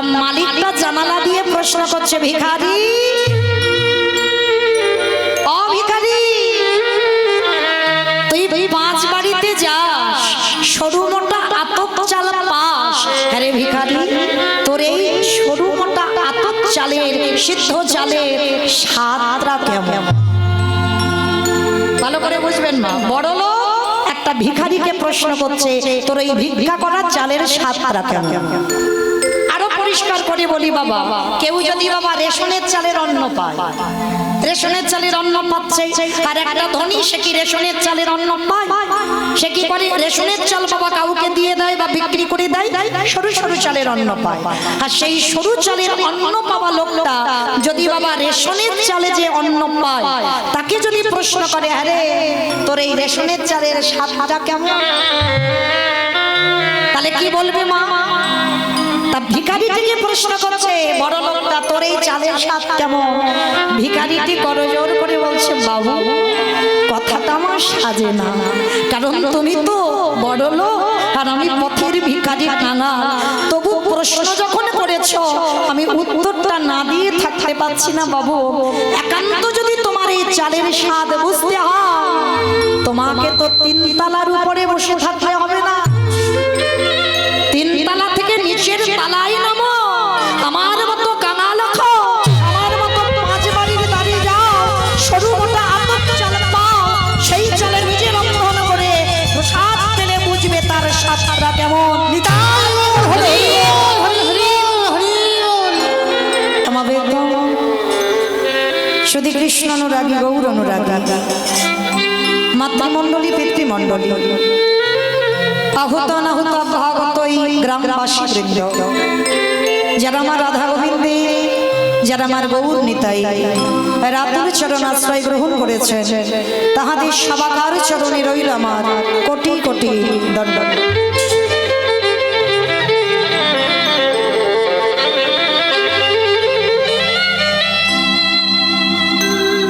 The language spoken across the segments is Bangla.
তা মালিকটা জানালা দিয়ে প্রশ্ন করছে, ভিখারি ও ভিখারি, তুই 5 বাড়িতে যাস, সরু মোটা আতপ চাল পাস। আরে ভিখারি, তোর এই সরু মোটা আতপ চালের, সিদ্ধ চালের স্বাদটা কেমন? ভালো করে বুঝবেন মা, বড় লোক একটা ভিখারিকে প্রশ্ন করছে, তোর এই ভিক্ষা করার চালের স্বাদটা কেমন? আরো পরিষ্কার করে বলি বাবা, কেউ যদি বাবা রেশনের চালের অন্ন পায়, রেশনের চালের অন্ন পাচ্ছে, আর একটা ধনী সে কি রেশনের চালের অন্ন পায়? সে কি করে? রেশনের চাল বাবা কাউকে দিয়ে দেয় বা বিক্রি করে দেয়, সরু সরু চালের অন্ন পায়। আর সেই সরু চালের অন্ন পাওয়া লোকটা যদি বাবা রেশনের চালে যে অন্ন পায়, তাকে যদি প্রশ্ন করে, আরে তোর এই রেশনের চালের স্বাদটা কেমন, তাহলে কি বলবে মা? তা ভিখারিটিকে প্রশ্ন করছে বড় লোকটা, তোর এই চালের স্বাদ কেমন? ভিখারিটি করজোর করে বলছে, বাবু কথাটা আমার সাজে না, কারণ তুমি তো বড় লোক আর আমি পথের ভিখারি কানা। তবু প্রশ্ন যখন করেছ, আমি উত্তরটা না দিয়ে থাকতে পারছি না বাবু। একান্ত যদি তোমার এই চালের স্বাদ বুঝতে হয়, তোমাকে তো 3 তলার উপরে বসে থাকতে হবে না, 3 তলা থেকে নিচের তলায় নামো, আমার মতো কাঙাল খো, আমার মতো 5 বাড়ির দাঁড়িয়ে যাও, সরু মোটা আতপ চাল পাও, সেই চালের নিজের রন্ধন করে প্রসাদ পেলে বুঝবে তার স্বাদটা কেমন। আমাদের শুধু কৃষ্ণ অনুরাগী, গৌর অনুরাগী, মাতৃমণ্ডলী, পিতৃমণ্ডলী, আহত নাহত ভাগত এই গ্রামবাসী বৃন্দ, যারা আমার রাধা গোবিন্দে, যারা আমার গৌর নিতাই রাতুল চরণ আশ্রয় গ্রহণ করেছেন, তাহাদের সবাকার চরণে রইল আমার কোটি কোটি দণ্ডন।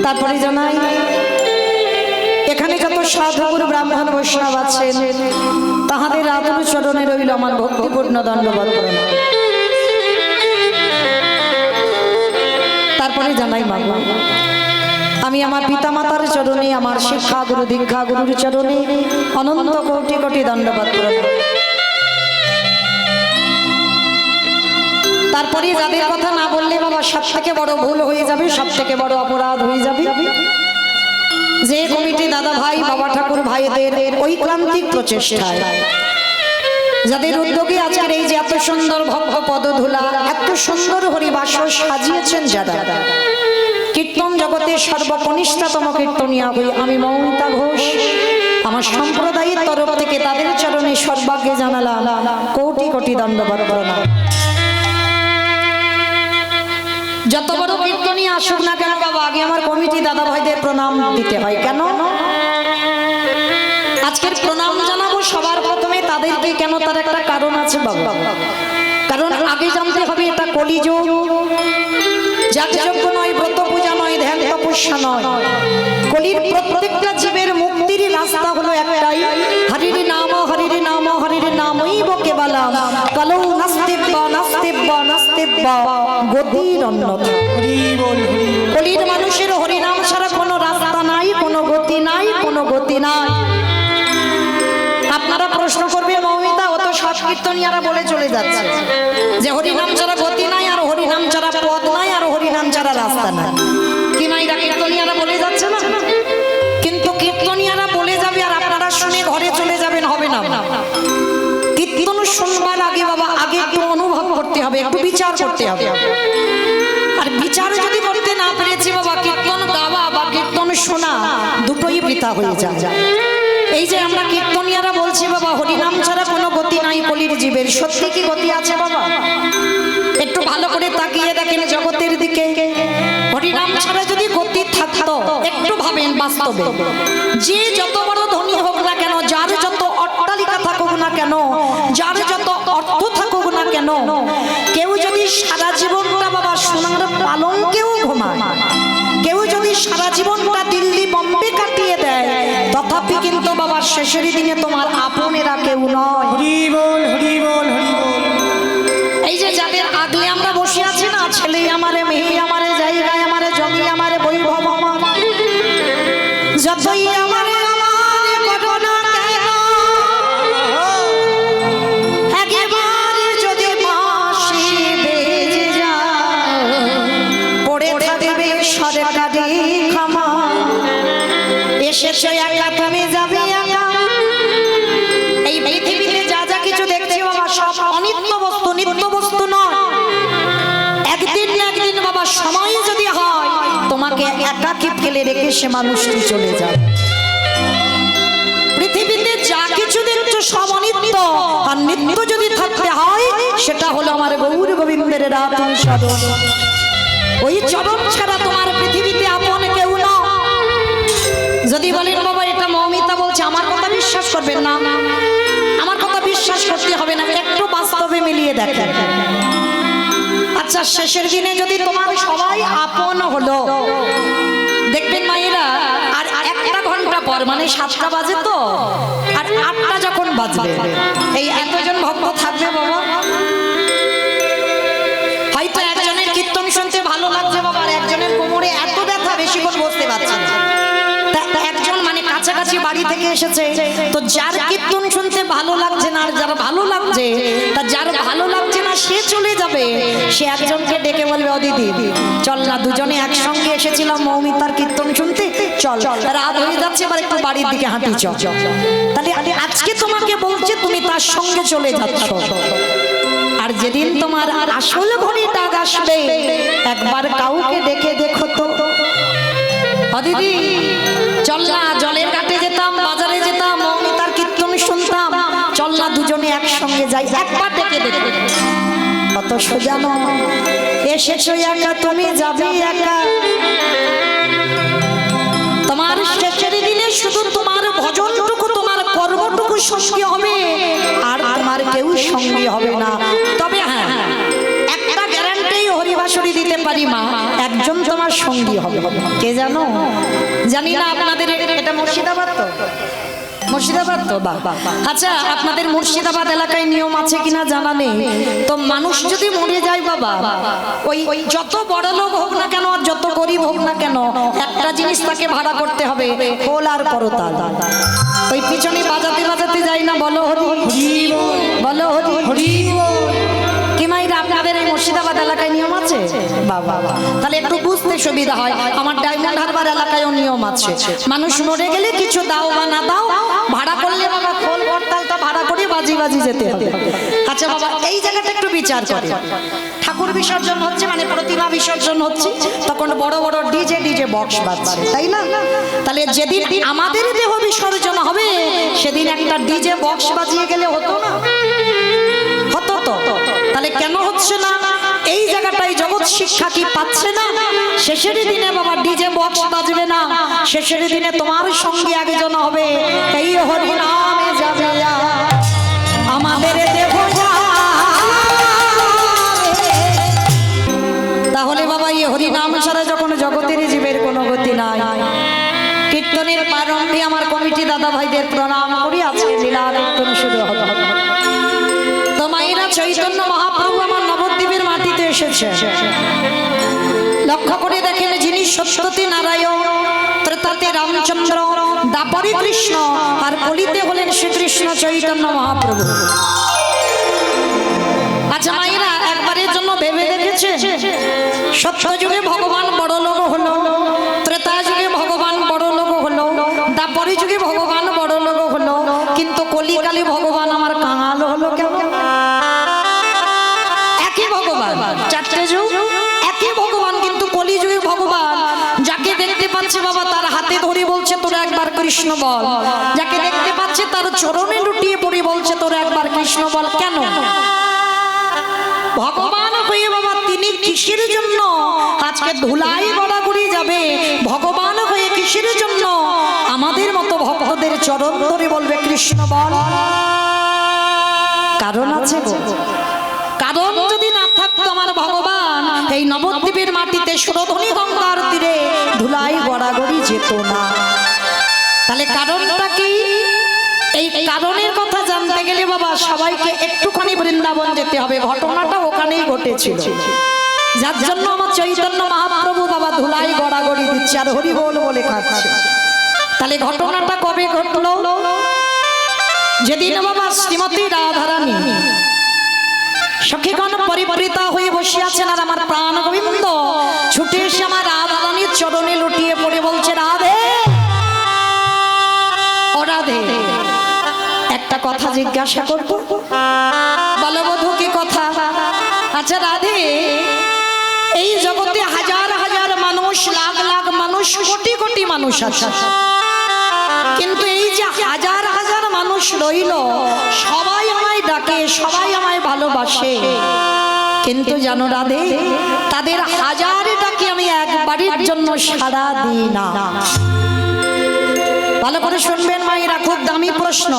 তারপরে জানাই, এখানে যত সাধুগুরু ব্রাহ্মণ বৈষ্ণব আছেন, তাহাদের রাতুল চরণে রইল আমার ভক্তিপূর্ণ দণ্ডবত প্রণাম। তারপরে জানাই মা, আমি আমার পিতা মাতার চরণে, আমার শিক্ষা গুরু দীক্ষা গুরুর চরণে অনন্ত কোটি কোটি দণ্ডবত প্রণাম। তারপরে যাদের কথা না বললে বাবা সব থেকে বড় ভুল হয়ে যাবে, সব থেকে বড় অপরাধ হয়ে যাবে, যে কমিটি দাদা ভাই, বাবা ঠাকুর ভাইদের ঐকান্তিক প্রচেষ্টায়, যাদের উদ্যোগে আজকের এই যে এত সুন্দর ভব্য পদধূলা, এত সুন্দর হরিবাস সাজিয়েছেন, যারা কীর্তন জগতের সর্বকনিষ্ঠতম কীর্তনিয়া হই আমি মৌমিতা ঘোষ, আমার সম্প্রদায়ের তরফ থেকে তাদের চরণে সর্বাগ্যে জানালাম কোটি কোটি দণ্ডবত প্রণাম। যত বড় কীর্তনী আসুক না কেন বাবা, আগে আমার কমিটি দাদা ভাইদের প্রণাম দিতে হয়। কেন? আজকের প্রণাম জানাবো সবার প্রথমে তাদেরকে, কেন তার একটা কারণ আছে বাবা। কারণ আগে জানতে হবে এটা কলিযুগ, যাগযজ্ঞ নয়, ব্রত পূজা নয়, ধ্যান তপস্যা নয়, কলির প্রত্যেকটা জীবের মুক্তির রাস্তা হলো একটাই, হরির নাম হরির নাম হরির নামৈব কেবলম কলৌ নাস্তিব্বা নাস্তিব্বা নাস্তিব্বা গতির অন্যথা। কলির মানুষের হরিনাম ছাড়া কোনো রাস্তা নাই, কোনো গতি নাই, কোনো গতি নাই। আপনারা প্রশ্ন করবে, মৌমিতা ও তো সব কীর্তনিয়ারা বলে চলে যাচ্ছে যে হরিনাম ছাড়া গতি নাই, আর হরিনাম ছাড়া পথ নাই, আর হরিনাম ছাড়া রাস্তা নাই। কি নাই, কীর্তনিয়ারা বলে যাচ্ছে না? কিন্তু কীর্তনিয়ারা বলে যাবে আর আপনারা শুনে ঘরে চলে যাবেন, হবে না। কীর্তন শুনবার আগে বাবা, আগে একটু অনুভব করতে হবে, একটু বিচার করতে হবে। আর বিচার যদি করতে না পেরেছি বাবা, কীর্তন গাওয়া বা কীর্তন শোনা দুটোই বৃথা হয়ে যায়। এই যে আমরা কীর্তনিয়ারা বলছি বাবা হরিনাম ছাড়া কোনো গতি নাই কলির জীবের, সত্যি কি গতি আছে বাবা? একটু ভালো করে তাকিয়ে দেখেন জগতের দিকে, হরিনাম ছাড়া যদি গতি থাকতো, একটু ভাবেন বাস্তবে, যে যত বড় ধনী হোক না কেন, যার যত অট্টালিকা থাকুক না কেন, যার যত অর্থ থাকুক না কেন, কেউ যদি সারা জীবনটা বাবা সোনার পালঙ্কেও ঘুমায়, কেউ যদি সারা জীবনটা দিল্লি বম্বে কাটিয়ে দেয়, তথাপি কিন্তু বাবা শেষের দিনে তোমার আপনেরা কেউ নয়। হরি বল হরি বল হরি বল। এই যে যাদের আগে মিলে আমরা বসে আছি না, ছেলে আমারে, মেয়ে আমারে, জায়গায় আমারে, জমি আমারে, বৈভব আমার, যতই আমারে আমারে করো না কেন, একেবারে যদি বাঁশি বেজে যায়, পড়ে থাকবে সরকারি ক্ষমা, এসেছো একা তুমি যাবে একা। এই পৃথিবীতে যা যা কিছু দেখছি বাবা সব অনিত্য বস্তু, নিত্য বস্তু নয়। একদিন না একদিন বাবা সময় যদি হয় তোমাকে একাকী ফেলে রেখে সে মানুষটি চলে যাবে। পৃথিবীতে যা কিছু দেখছো সব অনিত্য, আর নিত্য যদি থাকতে হয় সেটা হলো আমার গৌর গোবিন্দের রাতুল চরণ। ওই চরণ ছাড়া তোমার পৃথিবীতে আপন কেউ না। যদি বলেন বাবা এটা মৌমিতা বলছে, আমার কথা বিশ্বাস করবেন না, আমার কথা বিশ্বাস করতে হবে না, একটু বাস্তবে মিলিয়ে দেখেন। আচ্ছা শেষের দিনে যদি তোমার সবাই আপন হলো, দেখবেন মায়েরা আর একটা ঘন্টা পর মানে 7টা বাজে তো, আর 8টা যখন বাজবে এই এতজন ভক্ত থাকবে বাবা। হয়তো একজনের কীর্তন শুনতে ভালো লাগছে বাবা, আর একজনের কোমরে এত ব্যথা বেশিক্ষণ বসতে পারছে না। একজন মানে কাছাকাছি বাড়ি থেকে এসেছে, তো যার কীর্তন শুনতে ভালো লাগছে না আর যার ভালো লাগছে, তা যার ভালো লাগছে না সে চলে যাবে, সে একজনকে ডেকে বলবে ও দিদি চল না, দুজনে একসঙ্গে এসেছিলাম মৌমিতার কীর্তন শুনতে, চল রাত হয়ে যাচ্ছে এবার একটু বাড়ির দিকে হাঁটি চল। তাহলে আজকে তোমাকে বলছে তুমি তার সঙ্গে চলে যাচ্ছ, আর যেদিন তোমার আসল ঘড়ি ডাক আসবে একবার কাউকে ডেকে দেখো তো, দিদি চল না জলের ঘাটে যেতাম, বাজারে যেতাম, মৌমিতার কীর্তন শুনতাম, চল না দুজনে একসঙ্গে যাই, একবার ডেকে দেখো। কত সোজা নয়, এসেছো একা তুমি যাবে একা। তোমার শেষের দিনে শুধু তোমার ভজনটুকু, তোমার কর্মটুকু সঙ্গী হবে, আর তোমার কেউ সঙ্গী হবে না। তবে হ্যাঁ একটা গ্যারান্টি হরিবাসরী দিতে পারি মা, একজন তোমার সঙ্গী হবে। কে জানো? জানি না আপনাদের এটা মুর্শিদাবাদ তো, মুর্শিদাবাদ তো বাহ। আচ্ছা আপনাদের মুর্শিদাবাদ এলাকায় নিয়ম আছে কিনা জানা নেই, তো মানুষ যদি মরে যায় বাবা, ওই যত বড় লোক হোক না কেন আর যত গরিব হোক না কেন, একটা জিনিস তাকে ভাড়া করতে হবে, খোল আর করতাল। ওই পিছনে বাজাতে বাজাতে যাই না, বলো হরি বলো হরি। কি মাইরা আপনাদের এই মুর্শিদাবাদ এলাকায় নিয়ম আছে? বাবা তাহলে একটু বুঝতে সুবিধা হয়। আমার ডায়মন্ড হারবার এলাকায়ও নিয়ম আছে, মানুষ মরে গেলে কিছু দাও বা না দাও ভাড়া করলে বাবা খোল করতালটা ভাড়া করে বাজি বাজি যেতে হবে। আচ্ছা বাবা এই জায়গাটা একটু বিচার করে, ঠাকুর বিসর্জন হচ্ছে মানে প্রতিমা বিসর্জন হচ্ছে, তখন বড় বড় ডিজে বক্স বাজছে, তাই না? তাহলে যেদিন আমাদের দেহ বিসর্জন হবে সেদিন একটা ডিজে বক্স বাজিয়ে গেলে হতো না? হতো তো। তাহলে কেন হচ্ছে না? এই জায়গাটাই জগৎ শিক্ষা কি পাচ্ছে না? শেষের দিনে বাবা ডিজে বক্স বাজবে না, শেষের দিনে তোমার সঙ্গে একজন হবে, এই হরি নামে যাবে আমাদের দেহ। তাহলে বাবা এই হরি নাম ছাড়া যখন জগতের জীবের কোনো গতি নাই। কীর্তনের প্রারম্ভে আমার কমিটি দাদা ভাইদের প্রণাম করি, আজকে লীলা কীর্তন শুরু হবে। তো মায়েরা চৈতন্য মহাপ্রভু আমার নবদ্বীপের মাটিতে এসেছে, লক্ষ্য করে দেখেন যিনি সত্যতি নারায়ণ, ত্রেতাতে রামচন্দ্র, দাপরে কৃষ্ণ, আর কলিতে হলেন শ্রীকৃষ্ণ চৈতন্য মহাপ্রভু। আচ্ছা মায়েরা একবারের জন্য ভেবে দেখেছে সত্য যুগে ভগবান বড় লোক হলো, ত্রেতা যুগে ভগবান বড় লোক হলো, দাপরে যুগে ভগবান বড় লোক হলো, কিন্তু কলিকালে ভগবান আমার কাঙাল হলো কেন? একই ভগবান, চারটে যুগ একই ভগবান, কিন্তু কলিযুগে ভগবান যাকে দেখতে পাচ্ছে বাবা তার হাতে ধরে বলছে তোরা একবার কৃষ্ণ বল, যাকে দেখতে পাচ্ছে তার চরণে লুটিয়ে পড়ে বলছে তোরা একবার কৃষ্ণ বল। কেন? ভগবান হয়ে বাবা তিনি কিসের জন্য আজকে ধুলাই গড়াগড়ি যাবে? ভগবান হয়ে কিসের জন্য আমাদের মতো ভক্তদের চরণ ধরে বলবে কৃষ্ণ বল? কারণ আছে গো। কারণ যদি না থাকতো আমার ভগবান এই নবদ্বীপের মাটিতে সুরধনী গঙ্গার তীরে ধুলাই গড়াগড়ি যেত না। তাহলে কারণটা কি? এই কারণের কথা জানতে গেলে বাবা সবাইকে একটুখানি বৃন্দাবন যেতে হবে। ঘটনাটা ওখানেই ঘটেছিল, যার জন্য আমার চৈতন্য মহাপ্রভু বাবা ধুলাই গড়াগড়ি দিচ্ছে আর হরি বল বলে খাচ্ছে। তাহলে ঘটনাটা কবে ঘটলো? যেদিন বাবা শ্রীমতী রাধারানী সখীগণ পরিবৃতা হয়ে বসে আছেন, আর আমার প্রাণ গোবিন্দ ছুটে এসে আমার রাধারানীর চরণে লুটিয়ে পড়ে বলছে, রাধে ও রাধে, একটা কথা জিজ্ঞাসা করবো, বলো বধূ কি কথা? আচ্ছা রাধে, এই জগতে হাজার হাজার মানুষ, লাখ লাখ মানুষ, কোটি কোটি মানুষ আছে, কিন্তু এই যে হাজার হাজার মানুষ রইল, সবাই আমায় ডাকে, সবাই আমায় ভালোবাসে, কিন্তু জানো রাধে, তাদের হাজার ডাকে আমি একবারের জন্য সাড়া দিই না। ভালো করে শুনবেন মায়েরা, খুব দামি প্রশ্ন।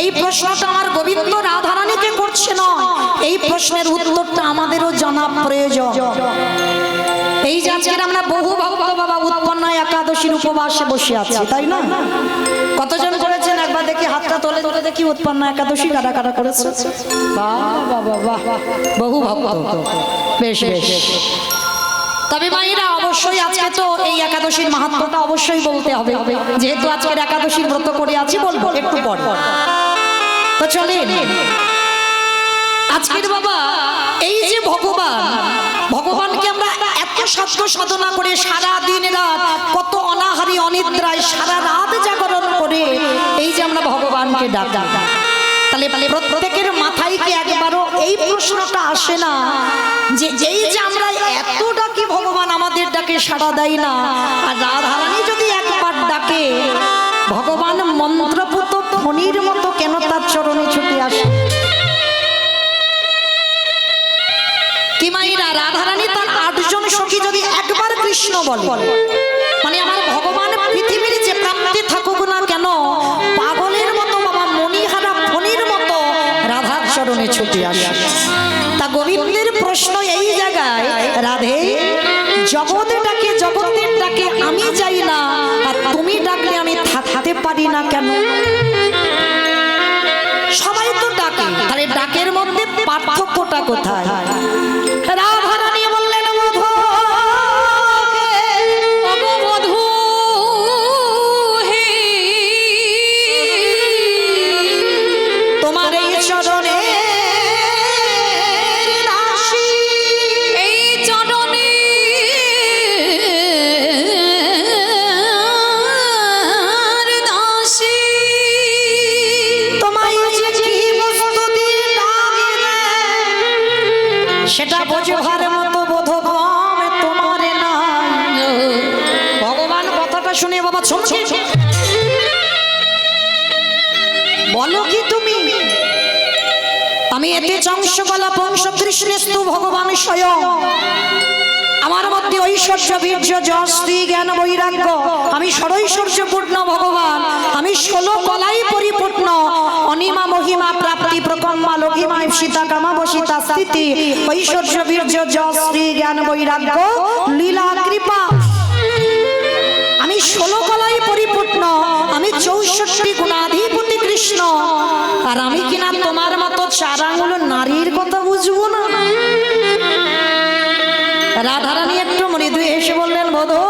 এই প্রশ্নটা আমার গোবিন্দ রাধারানীকে করছে না, এই প্রশ্নের উত্তরটা আমাদেরও জানা প্রয়োজন। এই যে আজকের আমরা বহু ভক্ত বাবা উৎপন্ন একাদশীর উপবাসে বসে আছি, তাই না? কতজন করেছেন একবার দেখি হাতটা তোলে তোলে দেখি, উৎপন্ন একাদশী কারা কারা করেছে? বাহ বাহ বাহ, বহু ভক্ত, বেশ বেশ। তবে মায়েরা অবশ্যই আজকে তো এই একাদশীর মাহাত্ম্যটা অবশ্যই বলতে হবে, যেহেতু আজকের একাদশীর ব্রত করে আছি, বলবো একটু পর। তো চলেন আজকের বাবা, এই যে ভগবানকে আমরা এত সাধ্য সাধনা করে সারা দিন রাত, কত অনাহারি অনিদ্রায় সারা রাত জাগরণ করে এই যে আমরা ভগবানকে ডাকি, তাহলে প্রত্যেকের মাথায় কি একবারও এই প্রশ্নটা আসে না যে এই যে আমরা এত ডাকি, ভগবান আমাদের ডাকে সাড়া দেয় না, আর রাধারানী যদি একবার ডাকে, ভগবান মন্ত্রপুত ফণির মতো কেন তার চরণে ছুটে আসে? কি মাইরা, রাধারানী তার 8 জন সখী যদি একবার কৃষ্ণ বলে, মানে আমার ভগবান পৃথিবীর যে প্রান্তে থাকুক না কেন, পাগলের মতো বাবা মণিহারা ফণির মতো রাধার চরণে ছুটে আসে। তা গোবিন্দের প্রশ্ন এই জায়গায়, রাধে জগতের ডাকে আমি যাই না, আর তুমি ডাকলে আমি থাকতে পারি না কেন? সবাই তো ডাকে, আরে ডাকের মধ্যে পার্থক্যটা কোথায়? রাধারানী বললেন, বধূ হে, তোমার এই চরণে সেটা বোঝার মতো বোধগম তোমার নাই। ভগবান কথাটা শুনে বাবা চমকে, বলো কি তুমি? আমি এতে চংসকলা পংশ কৃষ্ণস্তু ভগবান স্বয়ং, আমার মধ্যে ঐশ্বর্য বীর্য যশ শ্রী জ্ঞান বৈরাগ্য, আমি ষড়ৈশ্বর্যপূর্ণ ভগবান, আমি 16 কলাই পরিপূর্ণ, অনিমা মহিমা প্রাপ্তি প্রকম্মা লঘিমা সীতা কামা বসিতা স্থিতি, ঐশ্বর্য বীর্য যশ শ্রী জ্ঞান বৈরাগ্য লীলা কৃপা, আমি 16 কলাই পরিপূর্ণ, আমি 64 গুণাধিপতি কৃষ্ণ, আর আমি কিনা তোমার মতো 4 আঙুল নারীর কথা বুঝবো না? রাধারানী একটু মৃদু এসে বললেন, বধূ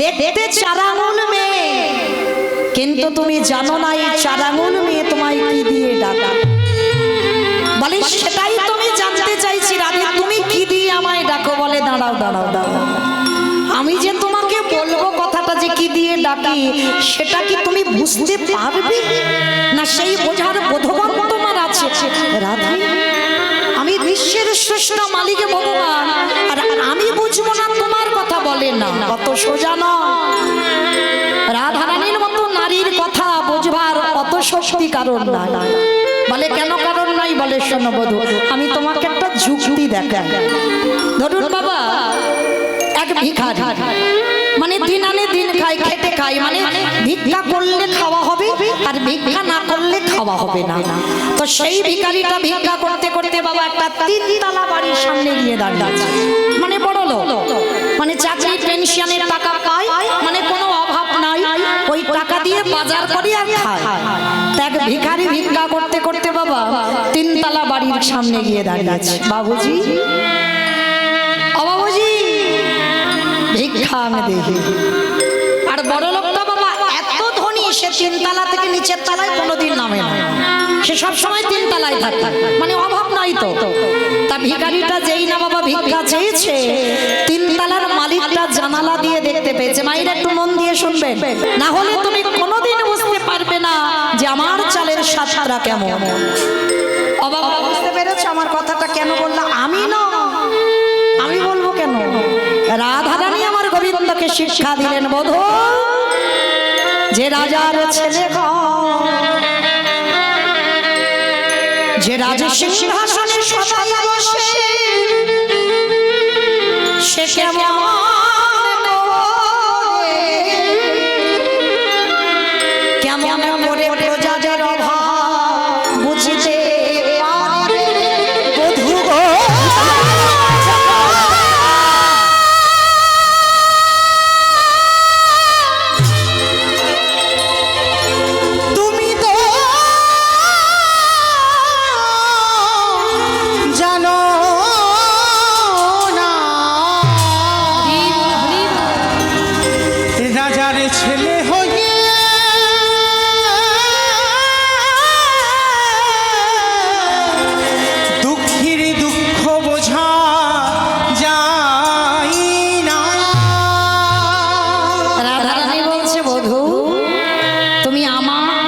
দেখতে 4 আঙুল মেয়ে, কিন্তু তুমি জানো না এই 4 আঙুল মেয়ে তোমায় কি দিয়ে ডাকা? বলে সেটাই তুমি জানতে চাইছি রাধে, তুমি কি দিয়ে আমায় ডাকো? বলে দাঁড়াও দাঁড়াও দাঁড়াও, আমি যে তোমাকে বলবো কথাটা যে কি দিয়ে ডাকি, সেটা কি তুমি বুঝতে পারবে না? সেই বোঝার বোধগম তোমার আছে রাধে? আমি বিশ্বের শ্রেষ্ঠ মালিক ভগবান, আর আমি বুঝবো না তোমার কথা? বলে না, কত সোজা নয়। রাধারানীর মতো নারীর কথা বুঝবার অত শক্তি কারণ নাই। বলে কেন কারণ নাই? বলে শোনো বধূ, আমি তোমাকে একটা যুক্তি দেখাই। ধরুন বাবা, এক ভিখারি, মানে দিন আনে দিন খাই, খেটে খাই, মানে ভিক্ষা করলে খাওয়া হবে, আর ভিক্ষা না করলে খাওয়া হবে না। তো সেই ভিখারিটা ভিক্ষা করতে করতে বাবা একটা 3 তলা বাড়ির সামনে গিয়ে দাঁড়িয়েছে, মানে বড় লোক, মানে চাকরি পেনশনের টাকা পায়, মানে কোনো অভাব নাই, ওই টাকা দিয়ে বাজার করি আর খায়। এক ভিখারি ভিক্ষা করতে করতে বাবা তিনতলা বাড়ির সামনে গিয়ে দাঁড়িয়েছে। বাবুজি, ও বাবুজি, ভিক্ষা আমি দেখি। আর বড় লোকটা বাবা এত ধনী, সে তিনতলা থেকে নিচের তলায় কোনোদিন নামে না, সে সব সময় তিনতলায় থাকে, মানে অভাব নাই তো। তা ভিখারিটা যেই না বাবা ভিক্ষা চেয়েছে, তিনতলার মালিকটা জানালা দিয়ে দেখতে পেয়েছে। মায়ের একটু মন দিয়ে শুনবেন, না হলে তুমি কোনোদিন বুঝতে পারবে না যে আমার চালের স্বাদটা কেমন। ও বাবা, বুঝতে পেরেছো আমার কথাটা কেন বললাম? আমি না, আমি বলবো কেন? রাধারানী আমার গোবিন্দকে শিক্ষা দিলেন, বধূ, যে রাজার ছেলে গো, যে রাজা সিংহাসনে সদাই বসে, সে কেমন কেমন করে প্রজাদের অভাব বুঝিতে পারে। বধূ গো, তুমি তো জানো না, রাজার ছেলে হয়ে দুঃখীর দুঃখ বোঝা যায় না। রাধারানী বলছে, বধূ, তুমি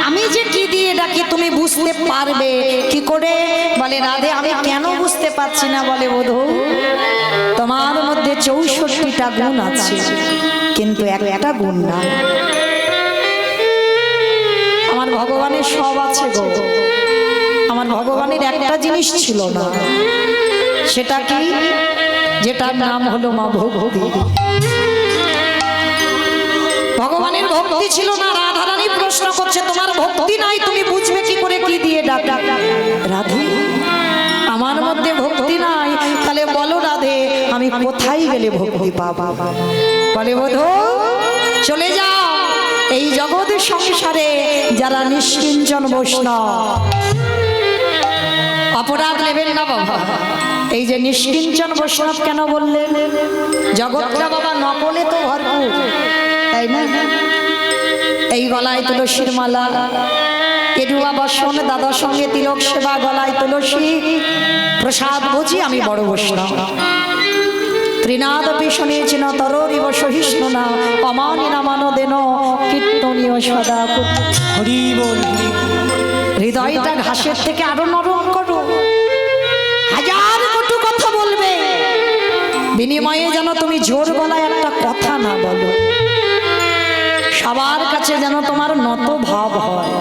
আমি যে কি দিয়ে ডাকি তুমি বুঝতে পারবে কি করে? বলে, রাধে, আমি কেন বুঝতে পারছি না? বলে, বধূ, তোমার মধ্যে 64টা গুণ আছে, কিন্তু একটা গুণ না। আমার ভগবানের সব আছে গো, আমার ভগবানের একটা জিনিস ছিল না। সেটা কি? যেটার নাম হলো মা ভক্তি। ভগবানের ভক্তি ছিল না। রাধারানী প্রশ্ন করছে, তোমার ভক্তি নাই, তুমি বুঝবে কি করে কি দিয়ে ডাকা? রাধে, আমার মধ্যে ভক্তি নাই, তাহলে বলো রাধে, আমি কোথায় গেলে ভক্তি পাবো? বলে, বধূ, চলে যাও এই জগৎ সংসারে যারা নিষ্কিঞ্চন বৈষ্ণব। অপরাধ নেবেন না বাবা, এই যে নিষ্কিঞ্চন বৈষ্ণব কেন বললেন? জগৎটা বাবা নকলে তো ভরপুর, তাই না? এই গলায় তুলসীর মালা, কেরুয়া বসন, দাদার সঙ্গে তিলক সেবা, গলায় তুলসী, প্রসাদ বুঝি আমি বড় বৈষ্ণব। ত্রিনাদ পিছনেছিল তরিব সহিষ্ণু না, অমানি নামানো দেন কীর্তনীয় সদা। হরি বল, হৃদয়টা ঘাসের থেকে আরো নরম করো। হাজার কটু কথা বলবে, বিনিময়ে যেন তুমি জোর গলায় একটা কথা না বলো। সবার কাছে যেন তোমার নত ভাব হয়।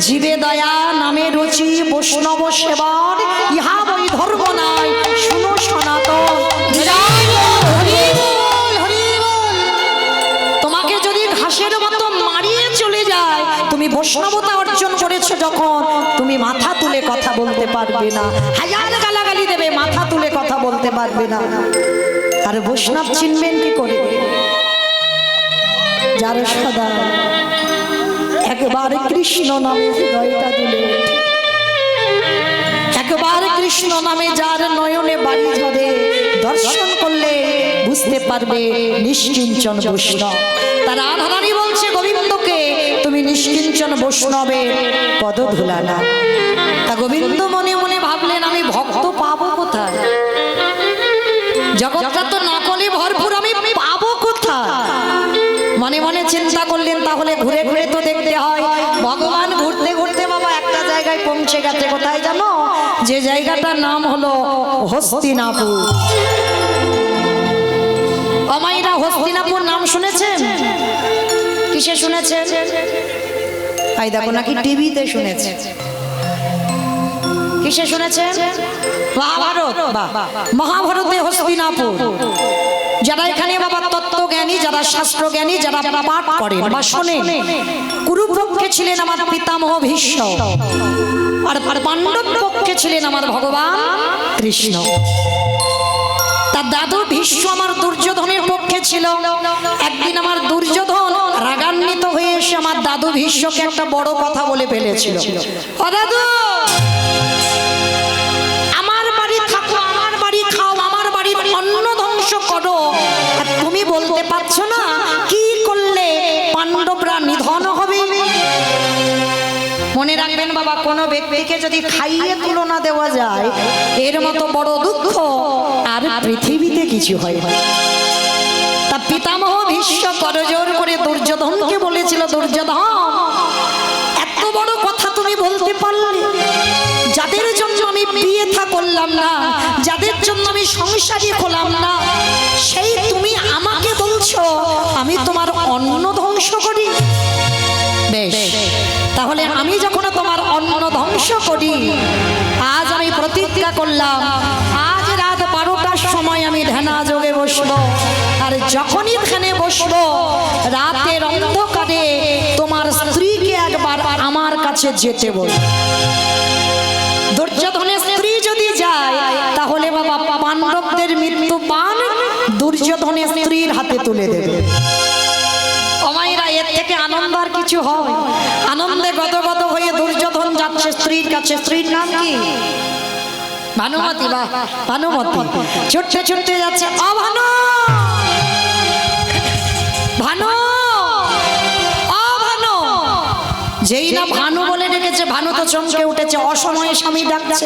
জীবে দয়া, নামে রুচি, বৈষ্ণব সেবার, ইহা বই ধর্ম নাই, শুনো সনাতন। তোমাকে যদি ঘাসের মতো মারিয়ে চলে যায়, তুমি বৈষ্ণবতা অর্জন করেছো যখন, তুমি মাথা তুলে কথা বলতে পারবে না। হাজার গালাগালি দেবে, মাথা তুলে কথা বলতে পারবে না। আর বৈষ্ণব চিনবেন কি করে? যার সদা একবার কৃষ্ণ নামে হৃদয়টা দিলে, একবার কৃষ্ণ নামে যার নয়নে বাড়ি ঝরে, দর্শন করলে বুঝতে পারবে নিষ্কিঞ্চন বৈষ্ণব। তার রাধারানী বলছে গোবিন্দকে, তুমি নিষ্কিঞ্চন বৈষ্ণবের পদধূলা না। তা গোবিন্দ মনে মনে ভাবলেন, আমি ভক্ত পাবো কোথায়? জগৎটা তো নকলে ভরপুর, আমি পাবো কোথায়? মনে মনে চিন্তা করলেন, তাহলে ঘুরে ঘুরে তো দেখতে হয়। ভগবান ঘুরতে ঘুরতে বাবা একটা জায়গায় পৌঁছে গেছে। কোথায় জানো? যে জায়গাটার নাম হলো হস্তিনাপুর। অমাইরা, হস্তিনাপুর নাম শুনেছেন? কিসে শুনেছেন? এই দেখো, নাকি টিভিতে শুনেছে। কিসে শুনেছেন? মহাভারত। মহাভারতে হস্তিনাপুর। যারা এখানে বাবা তত্ত্বজ্ঞানী, যারা শাস্ত্রজ্ঞানী, যারা পাঠ করেন বা শোনেন, কুরুপক্ষে ছিলেন আমার পিতামহ ভীষ্ম, আর পাণ্ডব পক্ষে ছিলেন আমার ভগবান কৃষ্ণ। তার দাদু ভীষ্ম আমার দুর্যোধনের পক্ষে ছিল। একদিন আমার দুর্যোধন রাগান্বিত হয়ে এসে আমার আমার দাদু ভীষ্মকে একটা বড় কথা বলে ফেলেছিল। ও দাদু, আমার বাড়ি থাকো, আমার বাড়ি খাও, আমার বাড়ির অন্ন ধ্বংস করো, আর তুমি বলতে পারছো না কি করলে পাণ্ডবরা নিধন হবে? মনে রাখবেন বাবা, কোনো ব্যক্তিকে যদি খাইয়ে তুলনা দেওয়া যায়, এর মতো বড় দুঃখ আর পৃথিবীতে কিছু হয় না। তা পিতামহ ভীষ্ম করজোর করে দুর্যোধনকে বলেছিল, দুর্যোধন, এত বড় কথা তুমি বলতে পারলে? যাদের জন্য আমি বিয়ে থা করলাম না, যাদের জন্য আমি সংসারই হলাম না, সেই তুমি আমাকে বলছো আমি তোমার অন্ন ধ্বংস করি? বেশ, তাহলে আমি যখন তোমার অন্ন ধ্বংস করি, আজ আমি প্রতিজ্ঞা করলাম, আজ রাত 12টার সময় আমি ধ্যানা যোগে বসবো, আর যখনই ধ্যানে বসবো রাতের অন্ধকারে তোমার স্ত্রীকে একবার আমার কাছে যেতে বল। দুর্যোধনের স্ত্রী যদি যায়, তাহলে বাবা পাণ্ডবদের মৃত্যু পান দুর্যোধনের স্ত্রীর হাতে তুলে দেবে। অমাইরা, এর থেকে আনন্দ আর কিছু হয়? আনন্দে গদগদ হয়ে দুর্যোধন যাচ্ছে স্ত্রীর কাছে। স্ত্রীর নাম কি? ভানুমতি। বাহ, ভানুমতি ছুটতে ছুটতে যাচ্ছে। ও ভানু, ভানু, ও ভানু। যেই না ভানু বলে ডেকেছে, ভানু তো চমকে উঠেছে। অসময়ে স্বামী ডাকছে।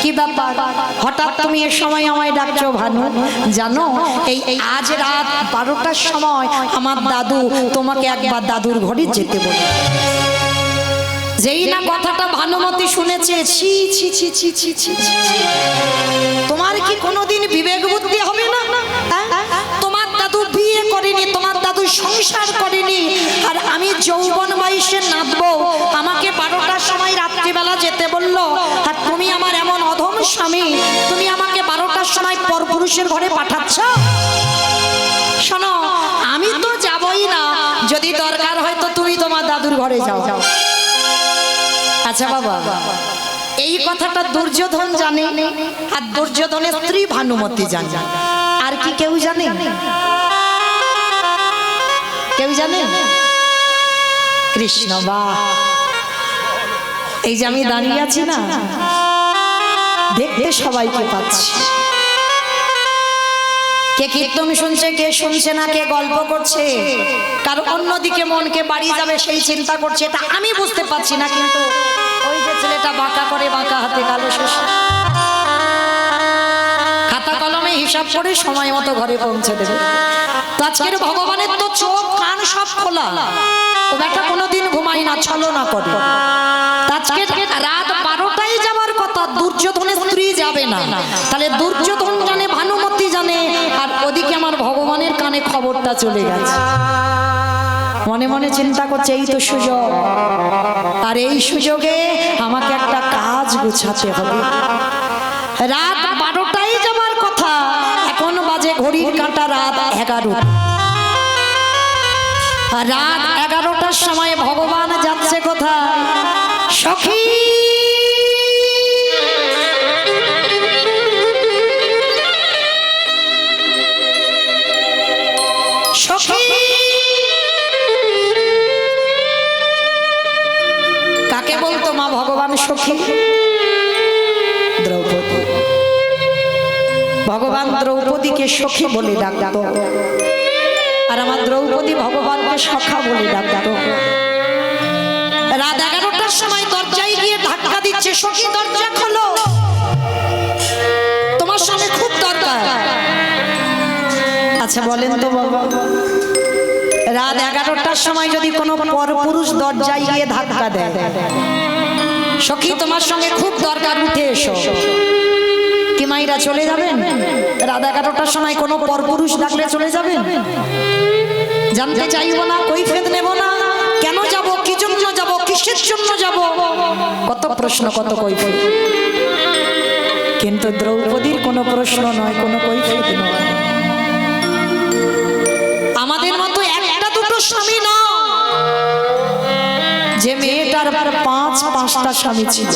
কি ব্যাপার, হঠাৎ তুমি এ সময় আমায় ডাকছো ভানু? জানো, এই আজ রাত 12টার সময় আমার দাদু তোমাকে একবার দাদুর ঘরে যেতে বলে। যেই না কথাটা ভানুমতি শুনেছে, ছি ছি ছি ছি ছি ছি, তোমার কি কোনোদিন বিবেক বুদ্ধি হবে না? তোমার দাদু বিয়ে করেনি, তোমার দাদু সংসার করেনি, আর আমি যৌবন বয়সে নাচবো, আমাকে 12টার সময় রাত্রিবেলা যেতে বললো, আর তুমি আমার এমন অধম স্বামী, তুমি আমাকে 12টার সময় পরপুরুষের ঘরে পাঠাচ্ছ? শোনো, আমি তো যাবই না, যদি দরকার হয় তো তুমি তোমার দাদুর ঘরে যাও। আচ্ছা বাবা, এই কথাটা দুর্যোধন জানে, আর দুর্যোধনের স্ত্রী ভানুমতি জানে, আর কি কেউ জানে? কেউ জানে? কৃষ্ণ। বাহ, এই যে আমি দাঁড়িয়ে আছি না, দেখতে সবাইকে পাচ্ছি। কে কীর্তন শুনছে, কে শুনছে না, কে গল্প করছে, কার অন্যদিকে মনকে বাড়ি যাবে সেই চিন্তা করছে, এটা আমি বুঝতে পারছি না। কিন্তু ওই যে ছেলেটা বাঁকা করে, বাঁকা হাতে কালো শেষ, খাতা কলমে হিসাব করে সময় মতো ঘরে পৌঁছে দেবে। তো আজকের ভগবানের তো চোখ কান সব খোলা, ও ব্যাটা কোনোদিন ঘুমায় না, ছলনা করে। আজকে রাত 12টায় যাওয়ার কথা, দুর্যোধনের স্ত্রী যাবে না, তাহলে দুর্যোধন জানে, ভানুমতি জানে, আর ওদিকে আমার ভগবানের কানে খবরটা চলে গেছে। মনে মনে চিন্তা করছে, এই তো সুযোগ, আর এই সুযোগে আমাকে একটা কাজ গুছাতে হবে। রাত 12টায় যাওয়ার কথা, এখন বাজে ঘড়ির কাঁটা রাত 11। রাত 11টার সময় ভগবান যাচ্ছে কোথায়? সখী, সখী। কাকে বলতো মা ভগবান সখী? দ্রৌপদী। ভগবান দ্রৌপদীকে সখী বলে ডাকতো, আর আমার দ্রৌপদী ভগবানকে সখা বলে ডাকতো। রাত 11টার সময় দরজায় গিয়ে ধাক্কা দিচ্ছে, সখী দরজা খোলো, তোমার সঙ্গে খুব দরকার। আচ্ছা বলেন তো বাবা, রাত 11টার সময় যদি কোনো পরপুরুষ দরজায় গিয়ে ধাক্কা দেয়, সখী তোমার সঙ্গে খুব দরকার, উঠে এসো, কি মাইরা চলে যাবেন? রাত 11টার সময় কোনো পরপুরুষ ডাকলে চলে যাবেন? জানতে চাইবো না, কৈফিয়ত নেব না, কেন যাব, কি জন্য যাব, কিসের জন্য যাব, কত প্রশ্ন, কত কৈফিয়ত। কিন্তু দ্রৌপদীর কোনো প্রশ্ন নয়, কোনো কৈফিয়ত নয়। আমাদের মতো একটা দুটো স্বামী না, যে মেয়েটার 5-5টা স্বামী ছিল।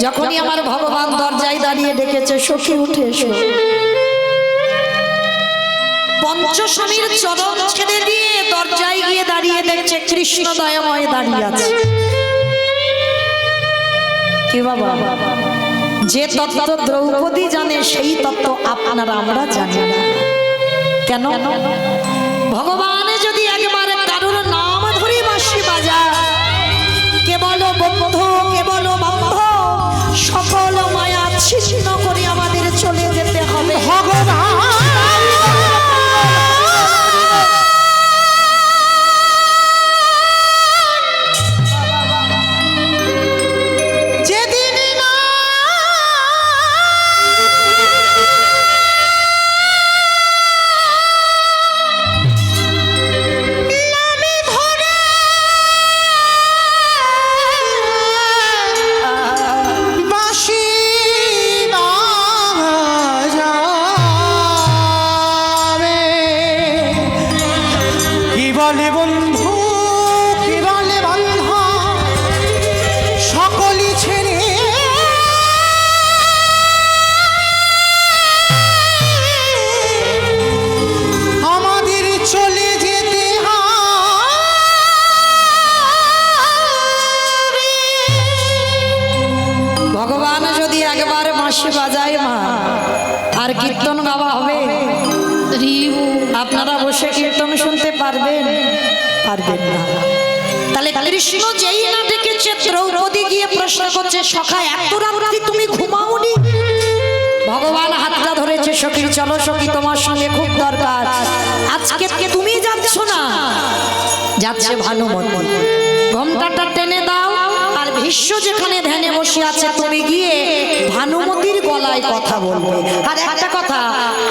যখনই আমার ভগবান দরজায় দাঁড়িয়ে ডেকেছে, সখী উঠে এসো, পঞ্চস্বামীর চরণ ছেড়ে দিয়ে দরজায় গিয়ে দাঁড়িয়ে দেখছে কৃষ্ণ দয়াময় দাঁড়িয়ে আছে। কি বাবা, যে তত্ত্ব দ্রৌপদী জানে সেই তত্ত্ব আপনারা আমরা জানি না কেন? ভগবান যদি একবার কারোর নাম ধরে বাঁশি বাজায়, কেবল বন্ধু কেবল বন্ধ, সকল মায়া ছিন্ন করে আমাদের চলে যেতে হবে। ভগবান যেদিন না নামে ধরে বাঁশি বাজাবে, কি বলে বন্ধু কি বলে বান্ধব, সকলই ছেড়ে আমাদের চলে যেতে হবে। ভগবান যদি একবার বাঁশি বাজায় মা, আর কীর্তন গাওয়া হবে, আপনারা বসে কীর্তন শুনতে পারবেন? পারবেন না। তাহলে কৃষ্ণ যেই না ডেকেছে, দ্রৌপদী গিয়ে প্রশ্ন করছে, সখা এত রাত্রি তুমি ঘুমাওনি? ভগবান হাতটা ধরেছে, সখী চলো সখী, তোমার সঙ্গে খুব দরকার। আজকে তুমি যাচ্ছ না, যাচ্ছে ভানুমতি। ঘোমটাটা টেনে দাও, আর ভীষ্ম যেখানে ধ্যানে বসে আছে তুমি গিয়ে ভানুমতির গলায় কথা বলবে। আর একটা কথা,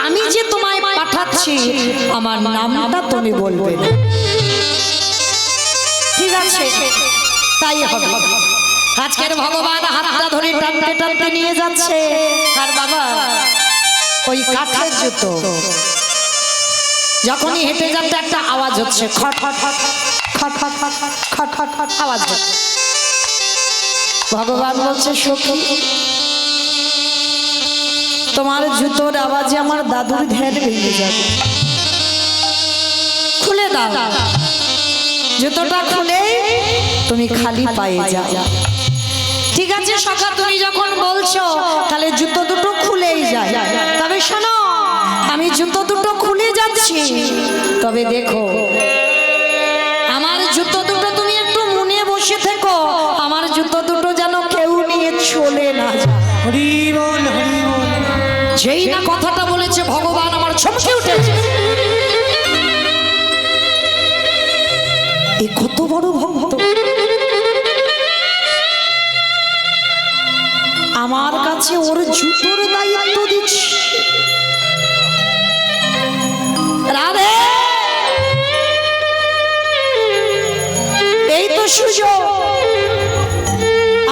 আমি যে তোমায় পাঠাচ্ছি আমার নামটা তুমি বলবে না, ঠিক আছে? তাই হবে। আজকের ভগবান হাতটা ধরে টানতে টানতে নিয়ে যাচ্ছে। আর বাবা, ওই কাঠের জুতো যখনই হেঁটে যাচ্ছে একটা আওয়াজ হচ্ছে, খট খট খট খট খট খট খট খট খট আওয়াজ হচ্ছে। ভগবান বলছে, সখী তোমার জুতোর আওয়াজে আমার দাদুর ধ্যান ভেঙে যাবে, খুলে দাও। জুতোটা খুলে তুমি খালি পায়ে যাও। ঠিক আছে সখা, তুমি যখন বলছো তাহলে জুতো দুটো খুলেই যায়। তবে শোনো, আমি জুতো দুটো খুলে যাচ্ছি, তবে দেখো আমার জুতো দুটো তুমি একটু মনে বসে থেকো, আমার জুতো দুটো যেন কেউ নিয়ে চলে না যায়। হরি বল হরি বল। যেই না কথাটা বলেছে, ভগবান আমার চমকে উঠেছে। এই কত বড় ভক্ত, আমার কাছে ওর জুতোর দায়িত্ব দিচ্ছে। রাধে, এই তো সুযোগ,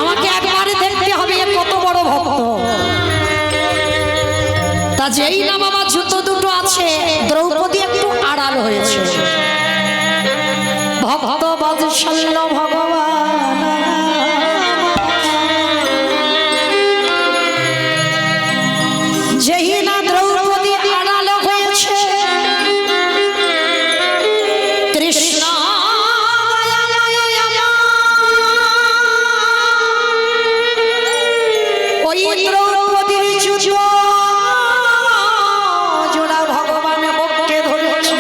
আমাকে একবারে দেখতে হবে কত বড় ভক্ত। তা যেই না বাবা জুতো দুটো আছে, দ্রৌপদী একটু আড়াল হয়েছে। ভক্ত বৎসল্য ভগবান, যেই না দ্রৌপদী আড়াল হয়েছে, কৃষ্ণ ওই দ্রৌপদীর জুতো জোড়া ভগবান বক্ষে ধরেছে।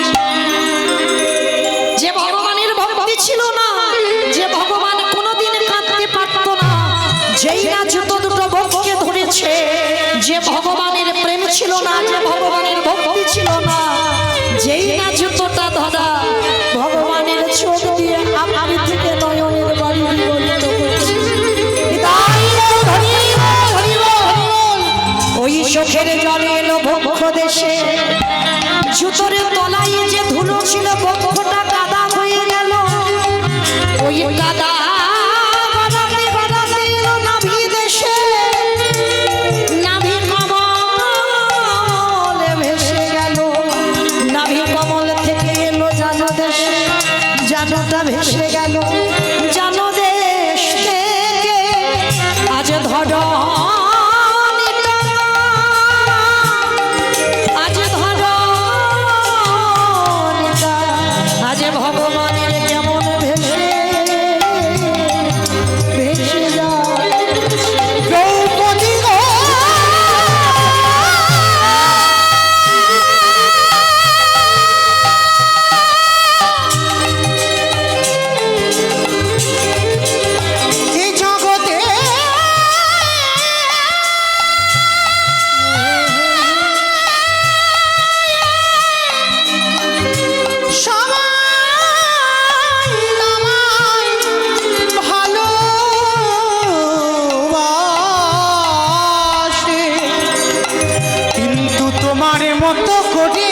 যে ভগবানের ভক্তি ছিল না, যে ভগবান কোনোদিন কাঁদতে পারত না, যেই না জুতো দুটো বক্ষে ধরেছে, যে ভগবানের প্রেম ছিল না, যে ভগবানের ভক্তি ছিল না, যেই না জুতোটা ধরা, ভগবানের চোখ দিয়ে আপনি থেকে নয়নের বাড়ি বিগলিত করছে। ওই চোখের জলে এলো বক্ষ দেশে, জুতোর তলায় যে ধুলো ছিল বক্ষটা কাদা হয়ে গেল। ওই কাদা বাড়াতে বাড়াতে এলো নাভি দেশে, নাভি কমলে ভেসে গেল। নাভি কমল থেকে এলো জানো দেশে, জানোটা ভেসে গেল। জানো দেশ থেকে আজ ধর, আজ মতো করে